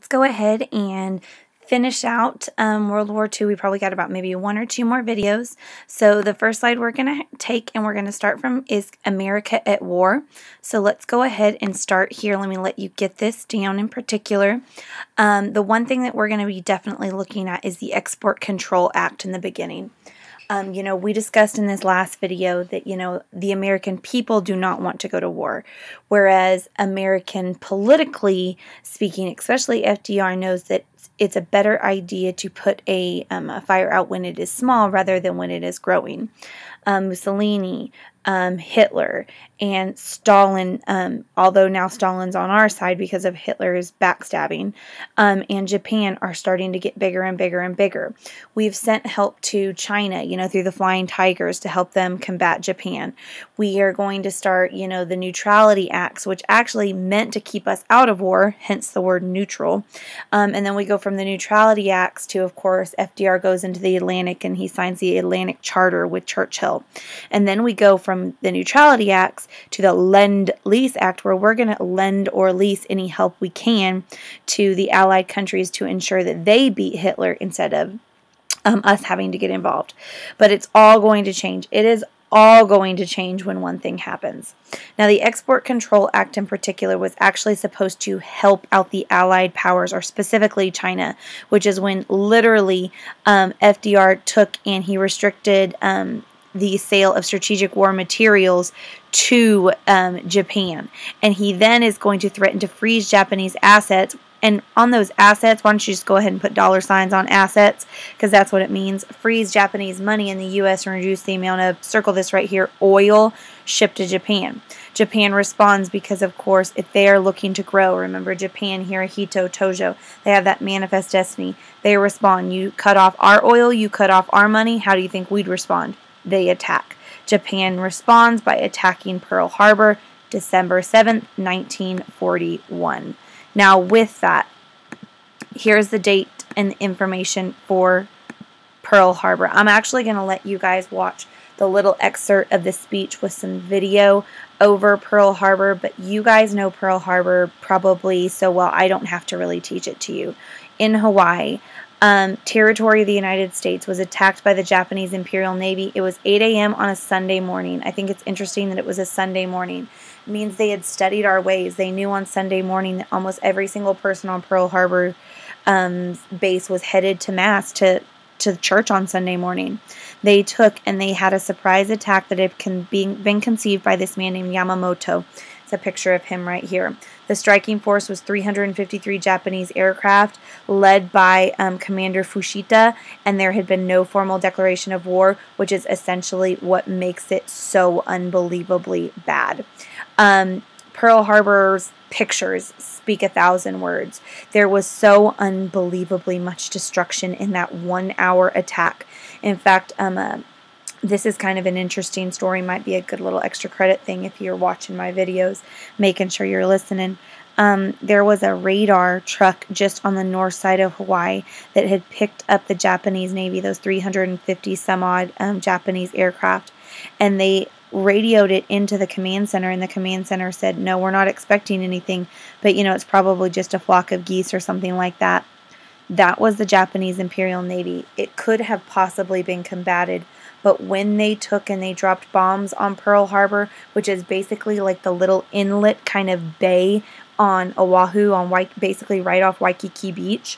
let's go ahead and finish out World War II. We probably got about maybe one or two more videos. So the first slide we're going to take and we're going to start from is America at War. So let's go ahead and start here. Let me let you get this down in particular. The one thing that we're going to be definitely looking at is the Export Control Act in the beginning. We discussed in this last video that, the American people do not want to go to war, whereas American politically speaking, especially FDR knows that it's a better idea to put a fire out when it is small rather than when it is growing. Mussolini, Hitler, and Stalin, although now Stalin's on our side because of Hitler's backstabbing, and Japan are starting to get bigger and bigger and bigger. We've sent help to China, through the Flying Tigers to help them combat Japan. We are going to start, the Neutrality Acts, which actually meant to keep us out of war, hence the word neutral. And then we go from the Neutrality Acts to, of course, FDR goes into the Atlantic and he signs the Atlantic Charter with Churchill. And then we go from the Neutrality Acts to the Lend-Lease Act, where we're going to lend or lease any help we can to the Allied countries to ensure that they beat Hitler instead of us having to get involved. But it's all going to change. It is all going to change when one thing happens. Now, the Export Control Act in particular was actually supposed to help out the Allied powers, or specifically China, which is when literally FDR took and he restricted the sale of strategic war materials to Japan. And he then is going to threaten to freeze Japanese assets. And on those assets, why don't you just go ahead and put $ on assets, because that's what it means. Freeze Japanese money in the U.S. and reduce the amount of, circle this right here, oil shipped to Japan. Japan responds because, of course, if they are looking to grow, remember Japan, Hirohito, Tojo, they have that manifest destiny. They respond. You cut off our oil, you cut off our money, how do you think we'd respond? They attack. Japan responds by attacking Pearl Harbor, December 7th, 1941. Now, with that, here's the date and the information for Pearl Harbor. I'm actually going to let you guys watch the little excerpt of the speech with some video over Pearl Harbor, but you guys know Pearl Harbor probably so well, I don't have to really teach it to you. In Hawaii, territory of the United States was attacked by the Japanese Imperial Navy. It was 8 a.m. on a Sunday morning. I think it's interesting that it was a Sunday morning. It means they had studied our ways. They knew on Sunday morning that almost every single person on Pearl Harbor base was headed to Mass, to church on Sunday morning. They took and they had a surprise attack that had been conceived by this man named Yamamoto. It's a picture of him right here. The striking force was 353 Japanese aircraft led by Commander Fushita, and there had been no formal declaration of war, which is essentially what makes it so unbelievably bad. Pearl Harbor's pictures speak 1,000 words. There was so unbelievably much destruction in that 1 hour attack. In fact, this is kind of an interesting story, might be a good little extra credit thing if you're watching my videos, making sure you're listening. There was a radar truck just on the north side of Hawaii that had picked up the Japanese Navy, those 350 some odd Japanese aircraft, and they radioed it into the command center, and the command center said, no, we're not expecting anything, but it's probably just a flock of geese or something like that. That was the Japanese Imperial Navy. It could have possibly been combated, but when they took and they dropped bombs on Pearl Harbor, which is basically like the little inlet kind of bay on Oahu, basically right off Waikiki Beach,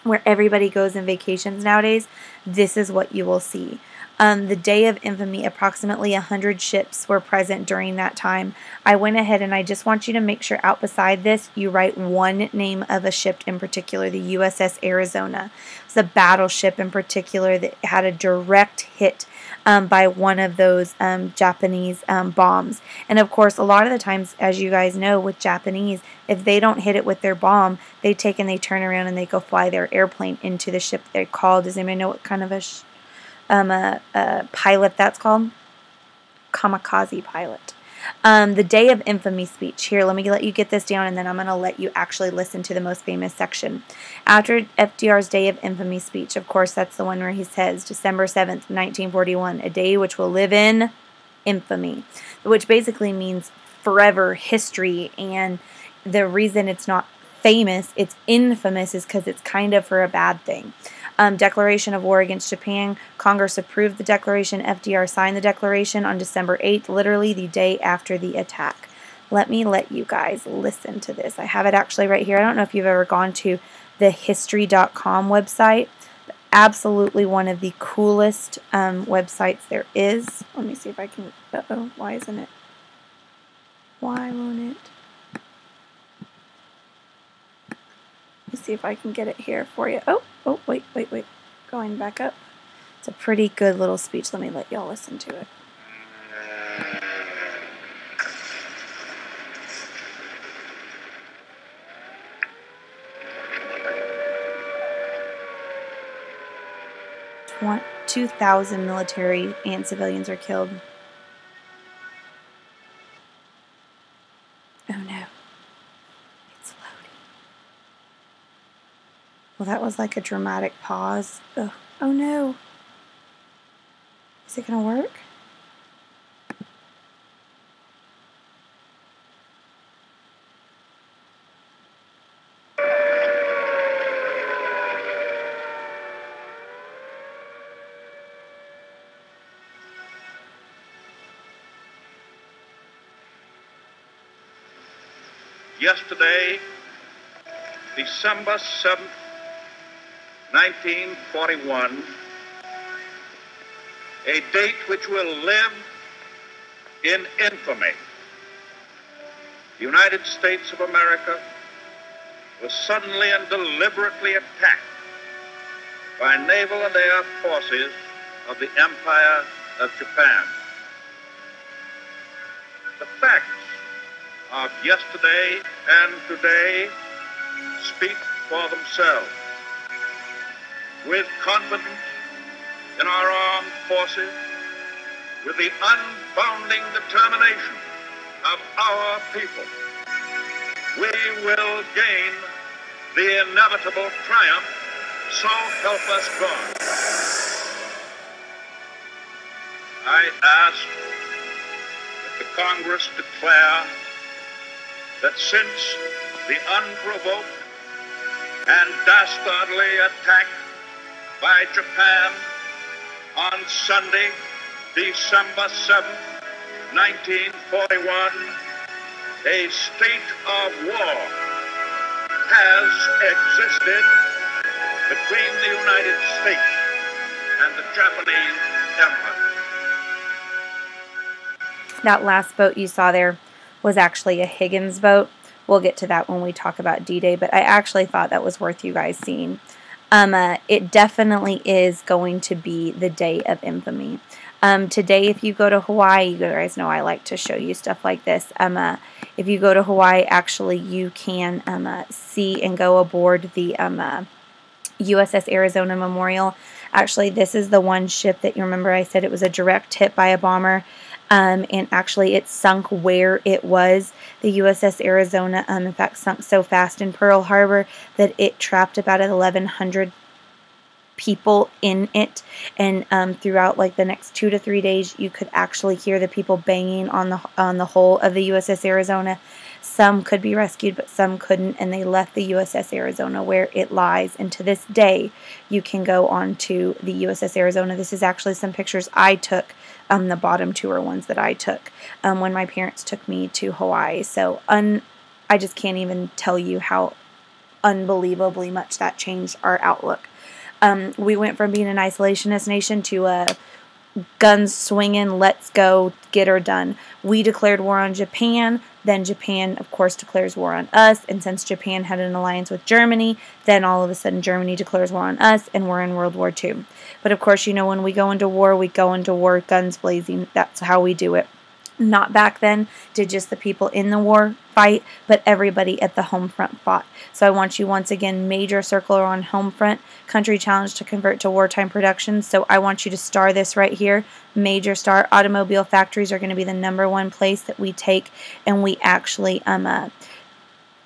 where everybody goes on vacations nowadays, this is what you will see. The day of infamy, approximately 100 ships were present during that time. I went ahead and I just want you to make sure out beside this, you write one name of a ship in particular, the USS Arizona. It's a battleship in particular that had a direct hit by one of those Japanese bombs. And of course, a lot of the times, as you guys know, with Japanese, if they don't hit it with their bomb, they take and they turn around and they go fly their airplane into the ship they're called. Does anybody know what kind of a pilot that's called? Kamikaze pilot. The Day of Infamy speech. Here, let me let you get this down, and then I'm going to let you actually listen to the most famous section. After FDR's Day of Infamy speech, of course, that's the one where he says, December 7th, 1941, a day which will live in infamy, which basically means forever history, and the reason it's not famous. It's infamous is because it's kind of for a bad thing. Declaration of war against Japan. Congress approved the declaration. FDR signed the declaration on December 8th, literally the day after the attack. Let you guys listen to this. I have it actually right here. I don't know if you've ever gone to the history.com website. Absolutely one of the coolest websites there is. Let me see if I can... Uh-oh, why isn't it? Why won't it? Let me see if I can get it here for you. Oh, wait. Going back up. It's a pretty good little speech. Let me let y'all listen to it. Want 2,000 military and civilians are killed. Oh no. It's loading. Well, that was like a dramatic pause. Ugh. Oh no. Is it gonna work? Yesterday, December 7th, 1941, a date which will live in infamy. The United States of America was suddenly and deliberately attacked by naval and air forces of the Empire of Japan. The facts of yesterday and today speak for themselves. With confidence in our armed forces, with the unbounding determination of our people, we will gain the inevitable triumph, so help us God. I ask that the Congress declare that since the unprovoked and dastardly attack by Japan on Sunday, December 7th, 1941, a state of war has existed between the United States and the Japanese Empire. That last boat you saw there was actually a Higgins boat. We'll get to that when we talk about D-Day, but I actually thought that was worth you guys seeing. It definitely is going to be the day of infamy. Today, if you go to Hawaii, you guys know I like to show you stuff like this. If you go to Hawaii, actually, you can see and go aboard the USS Arizona Memorial. Actually, this is the one ship that you remember I said it was a direct hit by a bomber. And actually it sunk where it was. The USS Arizona, in fact, sunk so fast in Pearl Harbor that it trapped about 1,100 people in it. And throughout like the next 2 to 3 days, you could actually hear the people banging on the hull of the USS Arizona. Some could be rescued, but some couldn't, and they left the USS Arizona where it lies. And to this day, you can go on to the USS Arizona. This is actually some pictures I took. The bottom two are ones that I took when my parents took me to Hawaii. So I just can't even tell you how unbelievably much that changed our outlook. We went from being an isolationist nation to a guns swinging, let's go, get her done. We declared war on Japan. Then Japan, of course, declares war on us. And since Japan had an alliance with Germany, then all of a sudden Germany declares war on us, and we're in World War II. But of course, you know, when we go into war, guns blazing. That's how we do it. Not back then did just the people in the war fight, but everybody at the home front fought. So I want you once again, major circle on home front, country challenge to convert to wartime production. So I want you to star this right here, major star. Automobile factories are going to be the #1 place that we take, and we actually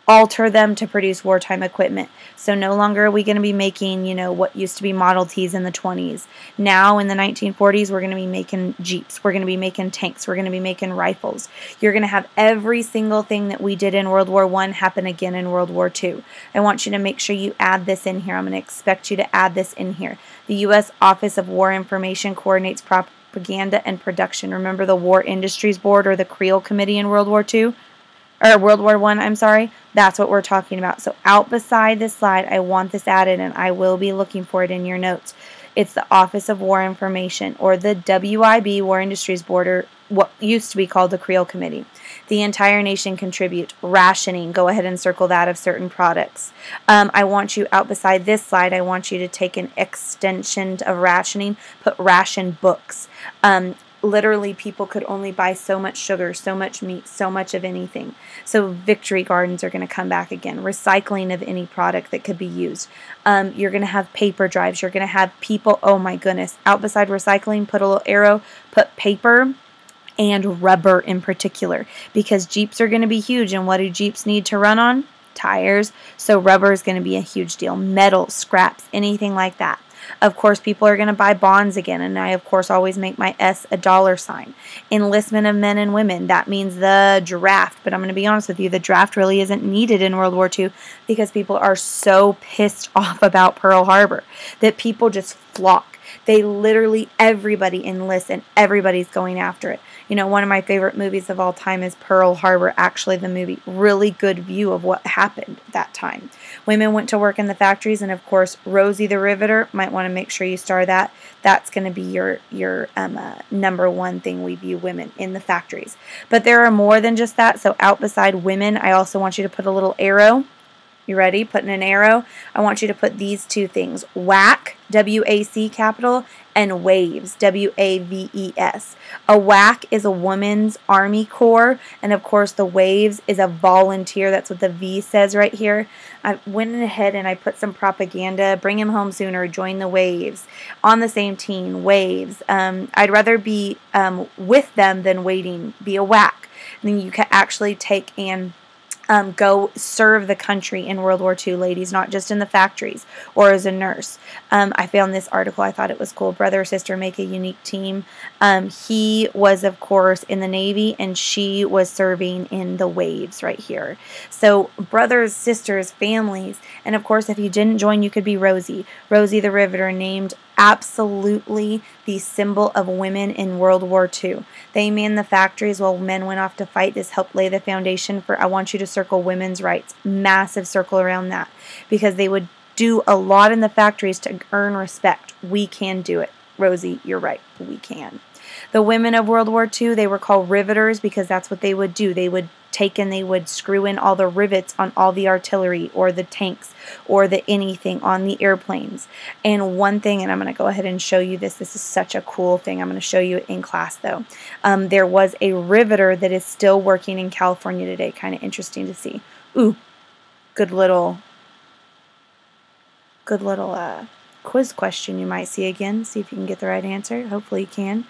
alter them to produce wartime equipment. So no longer are we going to be making, what used to be Model Ts in the 20s. Now in the 1940s, we're going to be making Jeeps. We're going to be making tanks. We're going to be making rifles. You're going to have every single thing that we did in World War I happen again in World War II. I want you to make sure you add this in here. I'm going to expect you to add this in here. The U.S. Office of War Information coordinates propaganda and production. Remember the War Industries Board or the Creel Committee in World War II? Or World War I, I'm sorry. That's what we're talking about. So out beside this slide, I want this added, and I will be looking for it in your notes. It's the Office of War Information, or the WIB, War Industries Board, or what used to be called the Creel Committee. The entire nation contribute. Rationing, go ahead and circle that of certain products. I want you, out beside this slide, I want you to take an extension of rationing, put ration books. Literally, people could only buy so much sugar, so much meat, so much of anything. So victory gardens are going to come back again. Recycling of any product that could be used. You're going to have paper drives. You're going to have people, oh my goodness, out beside recycling, put a little arrow, put paper and rubber in particular. Because Jeeps are going to be huge. And what do Jeeps need to run on? Tires. So rubber is going to be a huge deal. Metal, scraps, anything like that. Of course, people are going to buy bonds again, and I, of course, always make my S a dollar sign. Enlistment of men and women, that means the draft, but I'm going to be honest with you, the draft really isn't needed in World War II because people are so pissed off about Pearl Harbor that people just flock. They literally, everybody enlists and everybody's going after it. One of my favorite movies of all time is Pearl Harbor, actually the movie. Really good view of what happened that time. Women went to work in the factories, and of course, Rosie the Riveter, might want to make sure you star that. That's going to be your number one thing we view women in the factories. But there are more than just that, so out beside women, I also want you to put a little arrow. You ready? Putting an arrow. I want you to put these two things. WAC, W-A-C capital, and WAVES, W-A-V-E-S. A WAC is a woman's army corps, and of course the WAVES is a volunteer. That's what the V says right here. I went ahead and I put some propaganda. Bring him home sooner. Join the WAVES. On the same team, WAVES. I'd rather be with them than waiting. Be a WAC. And then you can actually take and go serve the country in World War II, ladies, not just in the factories or as a nurse. I found this article. I thought it was cool. Brother or sister make a unique team. He was, of course, in the Navy, and she was serving in the WAVES right here. So brothers, sisters, families, and of course, if you didn't join, you could be Rosie. Rosie the Riveter, named absolutely the symbol of women in World War II. They manned the factories while men went off to fight. This helped lay the foundation for, I want you to circle women's rights. Massive circle around that. Because they would do a lot in the factories to earn respect. We can do it. Rosie, you're right. We can. The women of World War II, they were called riveters because that's what they would do. They would take and they would screw in all the rivets on all the artillery or the tanks or the anything on the airplanes. And one thing, and I'm going to go ahead and show you this. This is such a cool thing. I'm going to show you it in class though. There was a riveter that is still working in California today. Kind of interesting to see. Ooh, good little quiz question you might see again. See if you can get the right answer. Hopefully you can.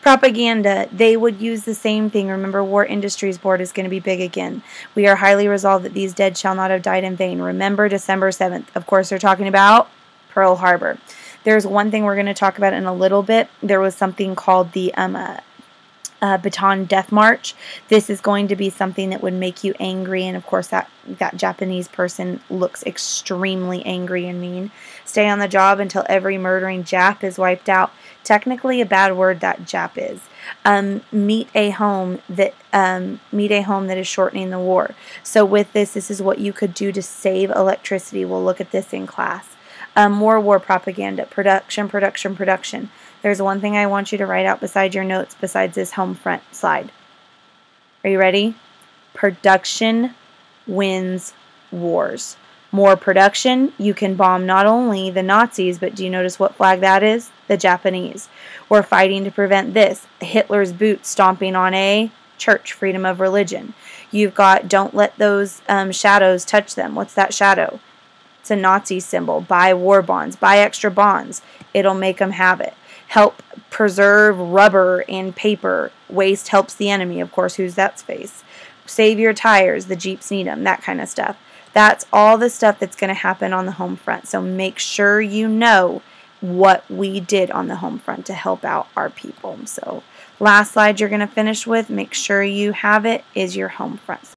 Propaganda. They would use the same thing. Remember, War Industries Board is going to be big again. We are highly resolved that these dead shall not have died in vain. Remember December 7th. Of course, they're talking about Pearl Harbor. There's one thing we're going to talk about in a little bit. There was something called the Baton Death March. This is going to be something that would make you angry, and of course that Japanese person looks extremely angry and mean. Stay on the job until every murdering Jap is wiped out. Technically a bad word, that Jap is. Meet a home that is shortening the war. So with this is what you could do to save electricity. We'll look at this in class. More war propaganda. Production. There's one thing I want you to write out beside your notes besides this home front slide. Are you ready? Production wins wars. More production, you can bomb not only the Nazis, but do you notice what flag that is? The Japanese. We're fighting to prevent this. Hitler's boots stomping on a church, freedom of religion. You've got don't let those shadows touch them. What's that shadow? It's a Nazi symbol. Buy war bonds. Buy extra bonds. It'll make them have it. Help preserve rubber and paper. Waste helps the enemy. Of course, who's that space? save your tires, the Jeeps need them, that kind of stuff. That's all the stuff that's going to happen on the home front. So make sure you know what we did on the home front to help out our people. So last slide you're going to finish with, make sure you have it, is your home front.